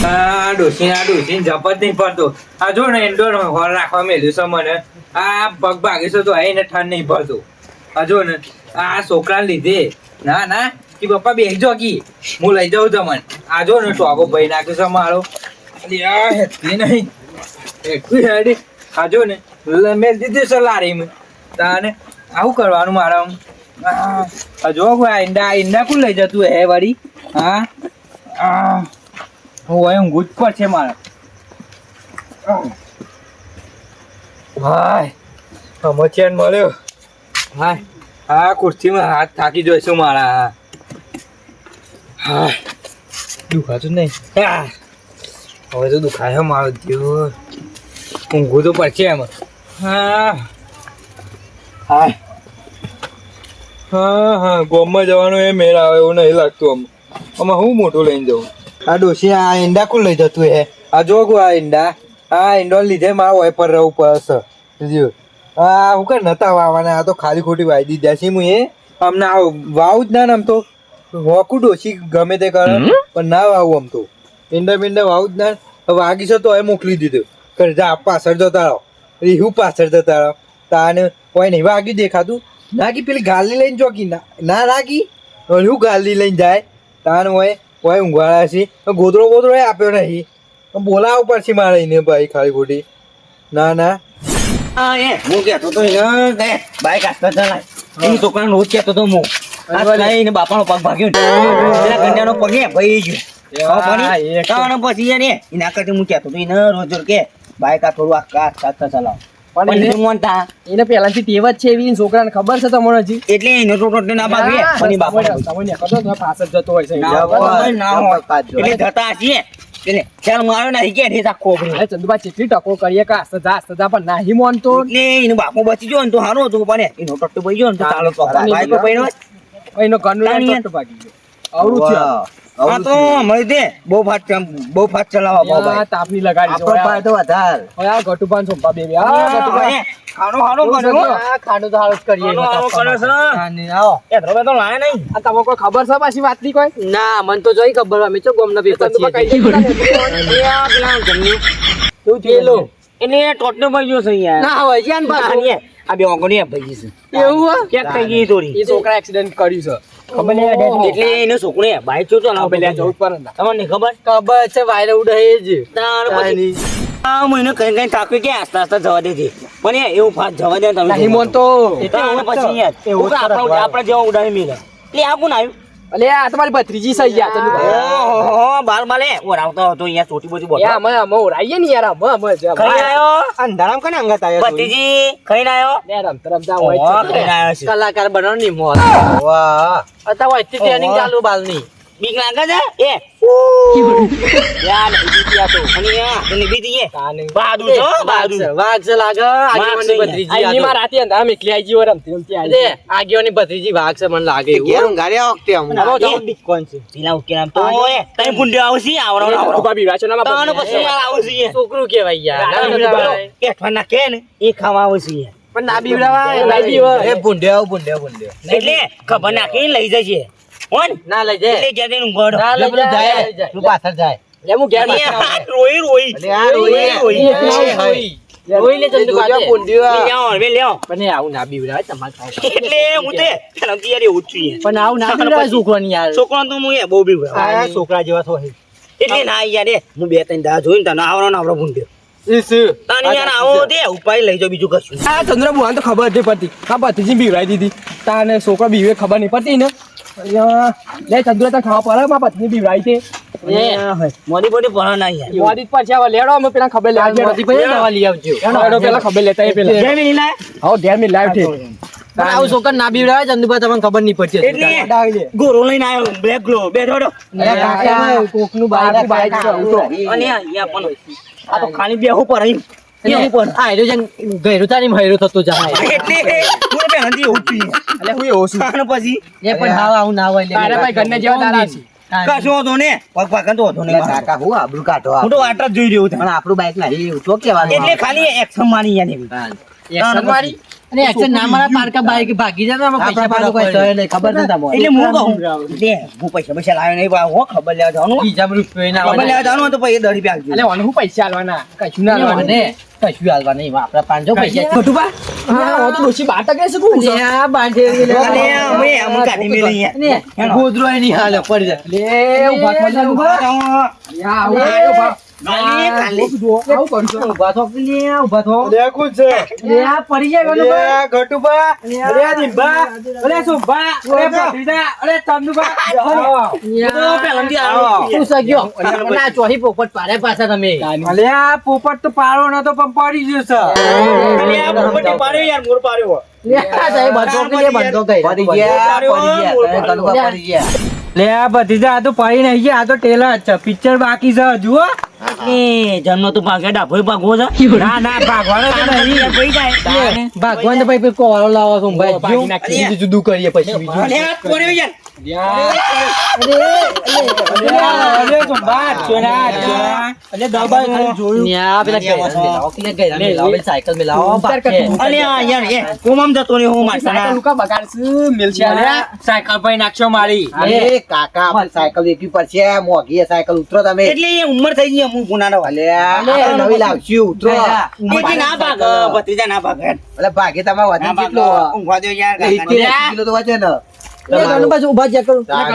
ડોસી જપત નહીં પડતો. આ જો ને ઇન્ડોર હોલ રાખવા મેલ્યું છે મને. આ પગ ભાગે છે તો એને ઠંડ નહીં પડતો. આ જો ને આ છોકરાને લીધે ના કે પપ્પા બેસજો કી હું લઈ જાઉં તમને. આ જો ને ટોગો ભાઈ નાખ્યો છે મારો. નહીં એટલું હેડી. આ જો ને મેં દીધું છે લારીમાં. તાને આવું કરવાનું મારા. જો ઈંડા કોણ લઈ જતું હે વળી? હા હું ઊંઘું જ પડશે મારે. હાય સમોચેન મળ્યો. હાય હા ખુરશીમાં હાથ થાકી જોઈશું મારા. હાય દુખાતું નહીં. હવે તો દુખાય મારો જીવ. ઊંઘું તો પડશે એમાં. હા ગોમમાં જવાનું એ મેળ આવે એવું નહીં લાગતું. આમાં હું મોટું લઈને જાઉં. આ ડોસી આ ઈંડા કોણ લઈ જતું હે? આ જો આ ઈંડા આ ઈંડો લીધે મારા હોય પર રહેવું પડશે. હા હું કઈ નતા વાવવાના. આ તો ખાલી ખોટી વાવી દીધા છે હું. એ અમને વાવું જ ના ને આમ તો હોકું ડોસી ગમે તે કરે પણ ના વાવું આમ તો. ઈંડા વાવું જ ના. વાગી છે તો એ મોકલી દીધું કરે જા પાછળ જતા રહો. હું પાછળ જતા રહો. તાને કોઈ નહીં વાગ્યું દેખાતું. નાખી પેલી ગાલી લઈને ચોકી ના રાખી હું ગાલી લઈને જાય. તાન હોય કોઈ ઊંઘવાળા છે. ગોદરો એ આપ્યો નહીં. બોલાવવું પડશે મારે એને ભાઈ ખાલી ખોટી. ના હું કેતો તો બાઈક હાથતા ચલાય. એની છોકરાને રોજ કેતો તો હું બાપાનો પગ ભાગ્યો કન્યાનો પગ ભાઈ ગયો. પછી એના કરતા હું કેતો તો એને રોજ કે બાઈક આ થોડું હાથતા ચલાવ. એને પેલાથી ટેવ જ છે એવી છોકરાને ખબર છે તમને હજી. એટલે એનો છોકરો ના ભાગે પાછળ જતો હોય છે એટલે જતા છીએ એટલે ચાલ મારો નહીં કે આખો ચંદુભા કેટલી ટકો કરીએ કે સજા પણ નહીં માનતો. એટલે એનો બાપો બચી ગયો ને તો સારું હતું પણ એનો ટટ્ટો ભાઈ ગયો ને તો ચાલો એનો ઘરનો ભાગી ગયો. અવરું છે હા તો મળી દે બહુ ફાટ ચલાવવા તાપની લગાડી તો વધારે આ ગટુપાન સોંપા બેબી ખાડો તો હાલો કરીએ તો લાય નહીં. આ તમને કોઈ ખબર છે પાછી વાત ની કોઈ? ના મને તો જોઈ ખબર અમે ચો ગોમના પેપર છીએ એને ટોટનો ભાઈઓ છે યાર. ના હોય જાન પાછો આ બે ઓગણી ભાઈ છે એવું ક્યાંક થઈ ગઈ થોડી. એ છોકરા એક્સિડન્ટ કર્યું છે ખબર નહીં એટલે એને છોકરે બાઈક ચો ચલાવ પેલા 14 પર તમને ખબર છે વાયર ઉડે જ તાર પછી આ મહિને કઈ થાકી કે આસ્તા જવા દેજે પણ એવું ફાટ જવા દે તમે નહીં મોનતો એટલે પછી યાર આપણે જેવા ઉડાડી મેલે એટલે આ કોણ આવ્યું? અલે આ તમારી ભત્રીજી સહી ગયા તને ઓહો બાર માલે ઓરાવતો હતો અહીંયા ચોટી બોટી બોલ યા અમે ઓરાઈએ ને યાર અમે ખાઈ આયો અંધારામ કને અંગત આયો ભત્રીજી ખાઈને આયો ને રમતરમ જા હોય ખાઈને આયો છે કલાકાર બનવાની મોત. વાહ અત્યારે હોય ટ્રેનિંગ ચાલુ બાલની. બીક લાગે છે એ યાર બીતી આતો અને યા તને બીતી એ બહાદુર છો બહાદુર વાઘ છે લાગે આગેવાની ભત્રીજી આઈ માં રાતે અંધારા મેકલી આઈ જીવો રમતી રમતી આઈ અરે આગેવાની ભત્રીજી વાઘ છે મને લાગે એવું. કેરું ગાડિયા વખતે આમ કોણ છે પેલા ઉકે નામ તો એ તઈ ફુંડે આવસી આવરો બાબી રાચોના માં તાનો પછી યાર આવસી છોકરું કેવાય યાર. કે ઠવાના કે ને એ ખાવા આવસી પણ ના બીવડાવા ના બીવ એ ભૂંડ્યા એટલે ખબર નાખી લઈ જજે કોણ ના લઈ જાય એટલે જતે નું ગોડ ના લઈ જાય તું પાછળ જાય લે હું ઘેર રોઈ રોઈ લે જલ્દી પાછે લ્યો પણ આવું ના બીવડાવે તમારે ખાવ એટલે હું તે પેલા યાર ઉઠી પણ આવું ના બીવડાવે છોકરાની યાર. છોકરા તો હું એ બહુ બી આ છોકરા જેવા થો એટલે ના યાર એ હું બે ત્રણ દા જોઈને તને આવરો ભૂંડ્યો તને યાર આવો દે ઉપાય લઈ જાવ બીજું કશું આ ચંદ્ર બુહાન તો ખબર જ પડતી. આ ભત્રીજી બીવડાઈ દીધી તાને છોકરો બીવે ખબર નહીં પડતી ને. લે ચંદ્ર તો ખાવા પડે માં ભત્રીજી બીવડાઈ છે મોદી બોડી ભણા ના યાર મોદી પછી હવે લેડો અમે પેલા ખબર લેવા મોદી પછી દવા લઈ આવજો. લેડો પેલા ખબર લેતા એ પેલા જેમ નહીં લાય હા ધ્યાન મે લાઈવ છે પણ આવું છોકરા ના બીવડાવે ચંદુભાઈ તમને ખબર નહીં પડતી. એટલે ગોરો લઈને આવ્યો બ્લેક ગ્લો બેઠો કોકનું બાઈક અને અહીંયા પણ આ તો ખાલી બેહું પર અહીં આ હેરો જેમ ગયરું તારી હેરો થતો જાય એટલે હું બે હંધી ઉઠી એટલે હું એવો છું અને પછી એ પણ હાવ આવું ના હોય લે. તારે ભાઈ ઘરને જેવા તારા છે કશો હતો ને પગ પાકંતો હતો ને કાકા હું આબરૂ કાઢો હું તો વાટ જ જોઈ રહ્યો હતો પણ આપણું બાઈક ના એવું તો કેવાનું એટલે ખાલી એક્શન માની યાર એક્શન વાળી અને એક્શન ના મારા પારકા બાઈક ભાગી જતા આમાં પૈસા પાડો કોઈ થયો નહીં ખબર નતા મને એટલે હું કહું લે હું પૈસા લાવ્યો નહીં ભાઈ હું ખબર લેવા જવાનું બીજા રૂપિયા ના ખબર લેવા જવાનું હોય તો પછી 10 રૂપિયા આપજો એટલે ઓને હું પૈસા આલવાના કશું ના આલવાના મને કશું હાલવા નહીં આપડા 500 પૈસા ગટુબા હા ઓ તો ડોશી બાટા કે શું છે આ બાંધે અલે અમે કાઢી મેલી અહીંયા ને ગોદરો ની હાલે પડી જાય લે ઉભા થો ઉભા થાઓ. યા ઉભા કાલે કાલે આવું કરજો ઉભા થો લે ઉભા થો લે કોણ છે લે આ પડી જાય લે ગટુબા લે દિંબા લે સુંબા લે ભત્રીજા અરે ચંદુબા તો પેલાથી આવો તું સગ્યો ના ચોહી પોપટ પાડે પાછા તમે અલે આ પોપટ તો પાડો ન તો પણ પડી ગયો છે અલે આ પોપટી પાડ્યો યાર મોર પાડ્યો લે આ જાય બંધો કે લે બંધો ગઈ પડી ગયા પડી ગયા લે આ ભત્રીજા આ તો પડી નહીં ગયા આ તો ટેલર છે પિક્ચર બાકી છે જુઓ એ જન્મ તો ભાગે ડાભોય ભાગવો છે ના ના ભાગવાનો તો નહીં ભાઈ જાય ભાગવાન તો ભાઈ કોવાળો લાવો છો ભાઈ ભાગી જો નાખી. બીજું જુદું કરીએ પછી બીજું અલે આ પડ્યો યાર અરે સુંબા ચોરા અલે દબાઈ ખાલી જોયું ન્યા પેલા ગઈ લાવો કે ગઈ લાવો સાયકલ મે લાવો બાકે અલે આ યાર એ કોમમ જતો ને હું મારતા સાયકલ લુકા બગાડશું મિલશે સાયકલ પર નાખશો મારી અરે કાકા આપણે સાયકલ વેચવી પડશે મોંઘી સાયકલ ઉતરો તમે એટલે એ ઉંમર થઈ ગઈ હું ગુનાનો વાલે અલે નવી લાવશું ઉતરો એ ના ભાગ ભત્રીજા ના ભાગ એટલે ભાગે તમારે ના વજન ભાગ કેટલો ઊંઘવા દો યાર 80 કિલો તો વજન લે ગણુ બાજુ ઉભા જ કરું તારે.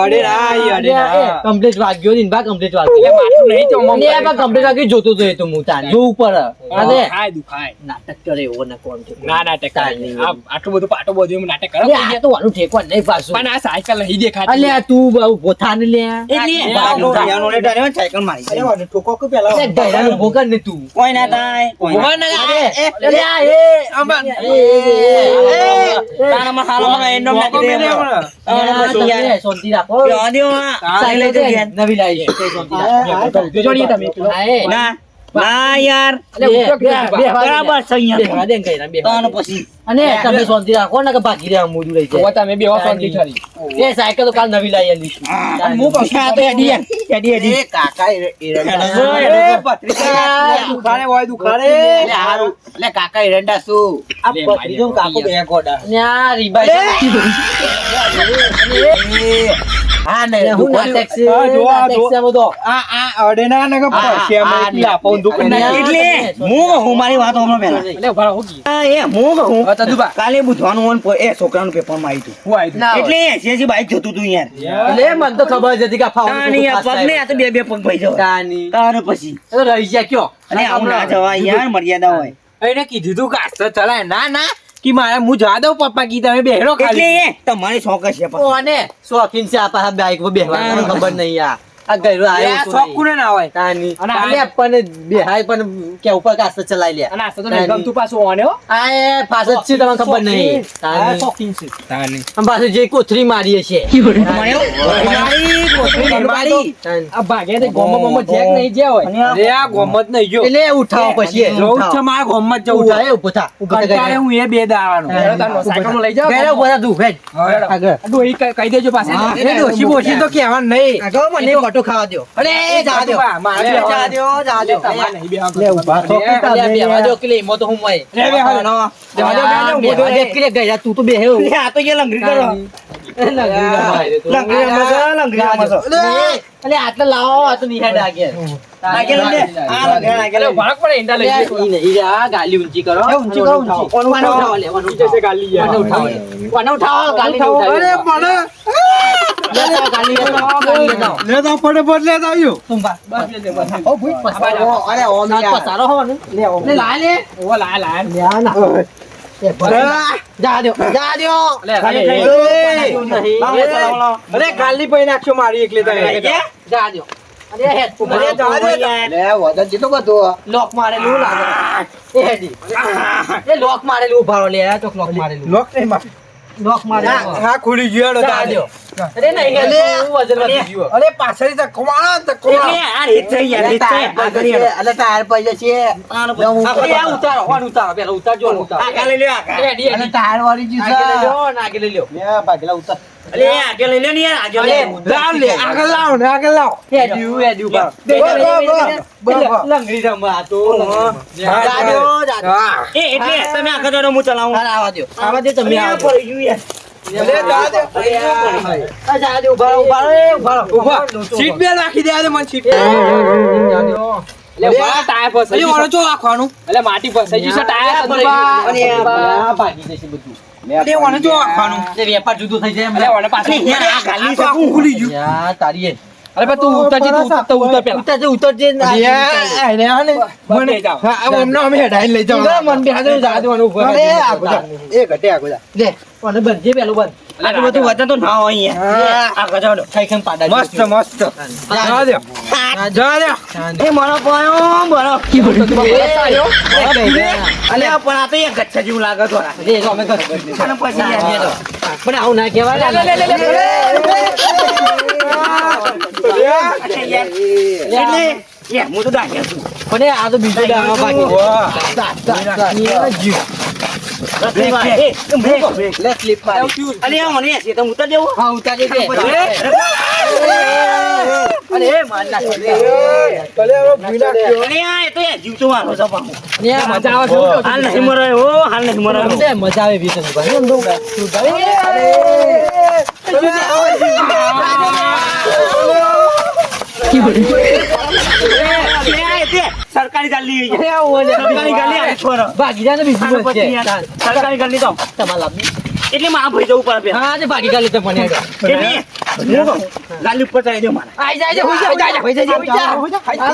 અડે ના અડે ના કમ્પ્લીટ વાગ્યો ને બા કમ્પ્લીટ વાગ્યો માટલું નહીં તો મમ ને બા કમ્પ્લીટ વાગ્યો જોતો તો એ તો હું તાન જો ઉપર અરે ખાય દુખાય નાટક કરે એવો ને કોણ છે ના નાટક કરે. આટલું બધું પાટો બધું એમ નાટક અરે કરો આ તો વાનું ઠેકવા નહીં પાછું પણ આ સાયકલ નહીં દેખાતી અલ્યા તું બહુ પોથા ને લે એટલે ભાગનો યાનો ને ડારે સાયકલ મારી છે. અરે ઠોકો કે પેલા અરે ગયરાનું ભોગન ને તું કોઈ ના થાય કોઈ ના અલ્યા એ તારામાં હાલમાં એનો નાખી દે યાર શાંતિ રાખો યો દે સાયકલ તો નવી લાવી છે શાંતિ રાખો જોડીએ તમે ના ના યાર બરાબર છે અહીંયા દે ગયરા બે તાનો પછી અને તમે શાંતિ રાખો ને કે ભાગી રહ્યા મોડું રહી જાય તમે બે શાંતિ ખરી એ સાયકલ તો કાલ નવી લાવી આલી હું પછી આ તો એડી એ કાકા દુખાડે હોય દુખાડે એટલે હારું એટલે કાકા એરંડા શું આ ભત્રીજો ને કાકો બે ગોડા ને આ રીબાઈ હા ને હું નાટક છે આ જો, આ જો. નાટક છે બધો આ અડે ના ને કે પછી અમે લાપો દુકાન ના એટલે હું મારી વાત હમણાં પહેલા એટલે ઉભા રહો કી હા, એ હું કહું હા, ચંદુભા. કાલે બુધવાનું હોય ને એ છોકરાનું પેપરમાં આવ્યું હતું. હું આવી ના એટલે એસી બાઈક જતું હતું યાર એટલે મને તો ખબર જ હતી કે ફાવું તાની આ પગ ને આ તો બે બે પગ ભાઈ જવા તાની તારે પછી એ તો રહી ગયા કયો અને આવું ના જવાય યાર મર્યાદા હોય એને કીધું તું કાસ્તો ચલાય ના ના કે મારે હું જવા દઉં પપ્પા કી તમે બેહરો એટલે ખાલી એ તમારી શોખ છે પાછો. ઓને શોખીન છે આ પાછા બાઈક પર બેહવાનું ખબર નહીં આ ગયરો આ આવ્યો શોખ કોને ના હોય તાની અને અને પણ બેહાય પણ કે ઉપર કાસ્ત ચલાઈ લે અને આ તો નહીં ગમતું પાછું ઓને હો આ એ પાછળ છે તમને ખબર નહીં તાની શોખીન છે તાની આમ પાછું જે કોથરી મારી છે તમારે એવું? મારી કોથળી મારી. આ ભાગે તે ગોમો ગોમો જેક નહીં જે હોય અને આ અરે આ ગોમત નહીં ગયો એટલે ઉઠાવો પછી જવું જ છે મારે ગોમત જવું છે ઉઠાવે ઉભો થા ઉભો થા કંટાળે હું એ બે દાવાનું હેડો તાર સાયકલ લઈ જાઓ ગયરો ઉભો થા તું હેડ હેડો. આગળ ડોહી કહી દેજો પાસે એ ડોશી બોશી તો કહેવાનું નહીં આગળ મને ઓટો ખાવા દો અરે જા દો મારે લે, જા દો તમારે નહીં બેહવા લે ઉભા થો અલ્યા બેહવા દો કે લે એમાં તો હું મય લે બે હાલો બેહવા દે કે લે ગયરા તું તો બેહે લે, આ તો યાર લંગડી કરો લંગડી રમો છો, લંગડી રમો છો. અલે આટલે લાવો આ તો નિહાડ આગળ આગળ લે. આ લંગડી આગળ લે. ભાગ પડે ઈંડા લઈ જાય. ઈ નહીં આ ગાલી ઊંચી કરો ઊંચી કરો, ઊંચી. કોણ ઉઠાવો લે કોણ ઊંચે છે ગાલી યાર. કોણ ઉઠાવો કોણ ઉઠાવો ગાલી ને ઉઠાવો અરે પણ લેતા ગાલી લેતા ગાલી લેતા લે તો ફટાફટ લે તો આવ્યો ઓ ભૂઈ પસારો અરે ઓમ નાચ પસારો હોવાનું લે લાય લે ઓવા લાયા લાયા. લ્યા ના એ ભલે. જા દો લે, ખાલી લે, ખાઈ. લે. લાવો, લાવો, લાવો. અરે ગાલી પઈ નાખશો મારી એકલી તમે જા દો અરે હેડ અરે જવા દે યાર. લે વજન કેટલું બધું લોક મારેલું લાગે એ હેડી એ લોક મારેલું ઉભારો લે આ તો લોક મારેલું લોક નહીં માર લોક મારેલું હા ખુલી ગયો જા દો અરે નહીં હેડ વજન વધી ગયું અરે પાછળથી ધક્કો મારો ધક્કો એટલે મારો આ રીત છે યાર, રીત છે. આગળ યાર. એટલે ટાયર પૈસે છે આનો પછી. આપણે આ ઉતારો હોન ઉતારો પેલા ઉતારજો હોન ઉતારો આગળ લઈ લ્યો, આગળ. રેડી અને ટાયર વાળી આગળ લઈ જ્યુસ લ્યો ને આગળ લઈ લ્યો લે ભાગલા ઉતર અલે આગળ લઈ લે ને યાર આગળ લે લાવ લે આગળ લાવ ને આગળ લાવ હેડ્યું ભાવ. લંગડી રમવા તો જાજો જાજો. હા એ એટલે તમે આગળ જાઓ હું ચલાવું હાલ આવા દ્યો. આવા દ્યો તમે આ આવા દ્યો. પડી ગયું યાર લે જા દે આ જાજો ઉભા રહો, ઉભા રહો, ઉભા રહો. ઉભા સીટ બે નાખી દે આજે મને સીટ એટલે વાળા ટાયર ફસાઈ અલી ગયું ઓનો ચો રાખવાનું છે. એટલે માટી ફસાઈ ગયું છે ટાયર અને આ ભાગી જશે બધું. અલી ઓનો ચો રાખવાનું તે વેપાર જુદો થઈ જાય એમ. એટલે ઓને પાછું યાર આ ગાલી આ તો આખું ખુલી ગયું યા તારી એ. અરે ભાઈ તું ઉતરજે તું ઉતર પેલા ઉતરજે ઉતરજે ને આ યા એને આને મને લઈ જાઓ. હા અમને અમે હેડાઈને લઈ જાવ મન બેહાડે જાજો અને ઉભો અરે આગો જા એ ઘટે આગો જા લે ઓને બંધ જે પેલું બંધ. આટલું બધું વજન તો ના હોય યાર આગળ જાઓ ખાઈ ખાઈને પાડા મસ્ત મસ્ત જા દે જા દે એ મારો પાયો મારો અલે પણ આ તો એક ગચ્છા જેવું લાગે તો લે જો અમે ઘર અને પછી યાર તો પણ આવું ના કહેવાય. એટલે હું તો દાખ્યા છું પણ એ આ તો બીજું ડાળમાં ભાગી જાય. લે સ્લીપ મારી. અલે આ મને છે તો ઉતર જવું હા ઉતારી દે. અરે એ માર નાખ. ભલે હવે ભીના કયો અલે આ એ તો યાર જીવતો મારો છે પાછો. ને આ મજા આવે છે હાલ નહીં મરાયો હો હાલ નહીં મરાયો તે મજા આવે વીસ સરકારી ગાલી સરકારી ગાલી આવી છોરો ભાગી જાય ને બીજું બસ છે. સરકારી ગાલી તો તમારે લાભ એટલે માં ભાઈ જવું પડે હા તે ભાગી ગાલી તો મને હેડો. એટલે હું કહું, ગાલી ઉપર ચડી દે મારે આઈ જાય હોઈ જાય હોઈ જાય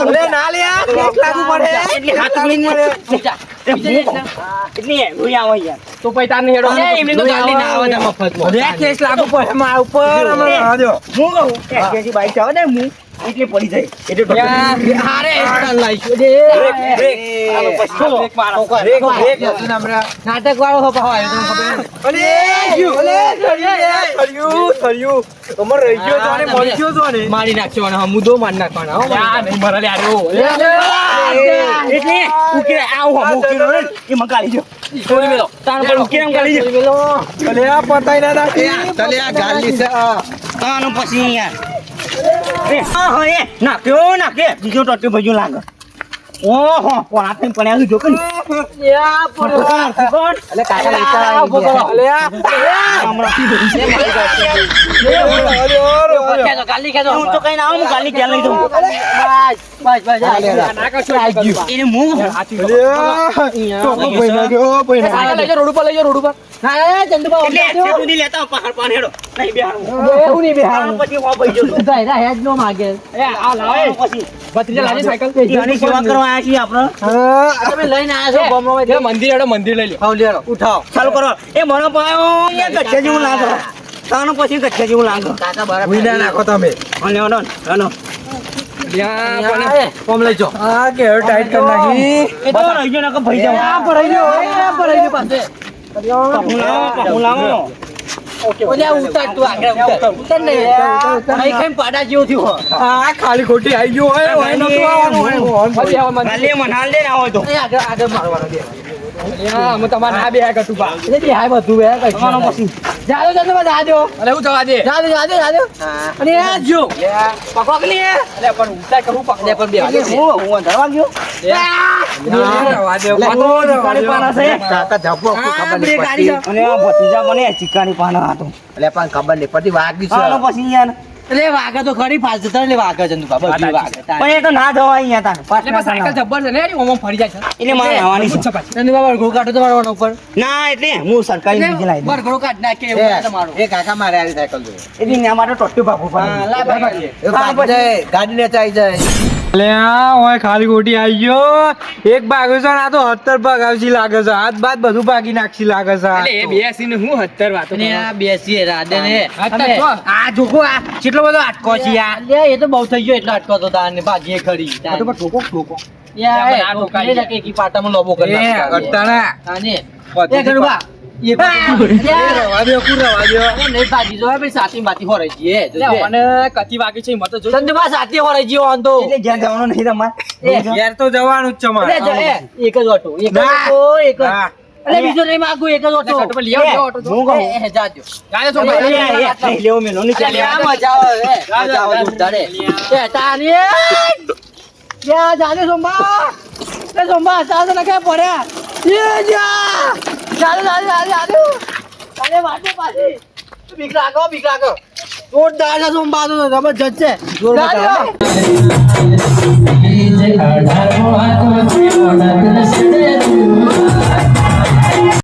અલે ના લે આ કેક લાગુ પડે એટલે હાથ લઈને એટલે રોઈ આવો યાર તો પછી તાર નહીં હેડો એમની તો ગાલી ના આવે ને મફતમાં. અરે કેસ લાગુ પડે માં ઉપર અમે આજો હું કહું એસી બાઈક ચાલે ને હું એટલે પડી જાય એટલે હારે હેડો લાઈશું દે. નાટક વાળો હો પાહો આવ્યો તમને ખબર હે? અલે ગયું અલે થળિયું તમાર રહી ગયો તો અને મરી ગયો તો ને મારી નાખશો અને હમુદો મારી નાખવાના હો. નહીં મરે લે આરો એટલે ઉકેલ આવું હમ ઉકેલ ને એ મકાલી જો છોડી મેલો તાણ પર ઉકેલ મકાલી જો અલે આ પતાઈ ના નાખી તલે આ ગાલી છે તાણ પછી યાર એ હા હા એ નાખ્યો નાખે બીજો ટોટી ભજ્યું લાગે ઓહો કોણા થઈને પડ્યા જો કે કોણ એટલે કાકા લેતા આવી ગયા. અલે આ ખેંચો, ગાલી ખેંચો. હું તો કઈ ના આવું ગાલી ક્યાં લઈ દઉં બસ બસ ના કરશો આઈ ગયું એને હું સાયકલ લઈ જાઓ રોડ ઉપર લઈ જાઓ રોડ ઉપર હા ચંદુબા એટલે સુધી લેતા પહાડ પાન હેડો નહીં બેહાડું એવું નહીં બેહાડવું. પછી હો ભાઈ જો જાય હેજ નો માગે. એ આ લાવે પછી ભત્રીજા લાજે સાયકલ એની સેવા કરવા આવ્યા છીએ આપણે તમે લઈને આવ્યા છો બોમ્બમાં એ મંદિર હેડો મંદિર લઈ લો આવ લેરો ઉઠાવો. ચાલુ કરો એ મને પાયો એ ગચ્છા જેવું લાગે તાનો પછી ગચ્છા જેવું લાગે કાકા બરાબર વિના નાખો તમે અને ઓનો ઓનો કોમ લઈ જો. આ કે ટાઈટ કરી નાખી એ તો રહી ગયો ને કે ભાઈ જાવ ભરાઈ ગયો પાસે. હું લાવો ઓલે આ ઉતાર તું આગળ ઉતાર ને ખાઈ ખાઈને પાડા જેવું થયું હો. આ ખાલી ખોટી આવી ગયો હોય હોય નતું આવવાનું હોય ફરી આવો મંદિર કાલે મનાલ દે ને આવો તો એ આગળ મારવાનો દે. અમે તમારે ના બે કટુ બા એટલે જે હાય બધું બે કઈ તમારો પછી જાદો ચંદુબા જાદો અલે હું જવા દે જાદો અને આ જો પકડી અલે પણ ઉતાર કરું પકડે પણ બે હું ધરવા ગયો રવા દે ચીકાની પાના છે કાકા ઝાપો ખબર નહીં પડતી અને આ ભતીજા મને ચીકાની પાના હતો એટલે પણ ખબર નહીં પડતી વાગી છે આનો પછી યાર એટલે વાગે તો ખરી ફાસ જતા એટલે વાગે ચંદુબા બધું વાગે પણ એ તો ના જવાય અહીંયા તાર એટલે પણ સાયકલ જબ્બર છે ને ઓમ ફરી જાય છે એટલે મારે આવવાની છે ચંદુબા વળગો કાઢો તો મારવાનો ઉપર ના એટલે હું સરકારી બીજી લાવી દઉં વળગો કાઢ નાખે એવું તમારું એ કાકા મારે આ સાયકલ જોઈએ એટલે ત્યાં માટે ટોટ્યું ભાગવું પડે એ ભાગી જાય ગાડી ને ચાઈ જાય લે આ હોય ખાલી ખોટી આવી ગયો એક ભાગ્યો છે ને આ તો 70 ભાગ આવશી લાગે છે હાથ બાદ બધું ભાગી નાખશી લાગે છે એટલે એ બેસીને હું 70 વાતો અને આ બેસીએ રાધે ને અત્યારે જો. આ જોકો આ કેટલો બધો આટકો છે યાર લે એ તો બહુ થઈ ગયો એટલો આટકો તો તાર ને ભાગીએ ખરી ઠોકો યાર આ ઠોકાઈ જાય. એક પાટામાં લોબો કરી એ નાખતા અટ્ટાણા તાને પતિ એ ગણવા એ રવા દે કુ રવા દે નહીં ભાગી જો ભાઈ સાથી માથી હોરાઈ જઈએ એટલે મને કતી વાગી છે મત જો ચંદુબા સાથી હોરાઈ ગયો આમ તો એટલે જ્યાં જવાનું નહીં તમારે યાર તો જવાનું જ છે મારે એક જ ઓટો એક જ ના. ઓટો એક જ હા. અરે બીજો નહીં માગું એક જ ઓટો કટો પર લઈ આવજો ઓટો તો. હું કહું એ જાજો જાને એ, સોમા એ, એ, નહીં લેવો મેલો નહીં ચાલે. આ મજા આવે મજા આવે જોરદાર એ તારી યા જાને સોમા એ સોમા ચાલ તો લખે પડ્યા એ જા ચાલે ચાલે વાટે પાછી બીક લાગો જોરદાર છે સોમા તો જબરજસ્ત છે જોરદાર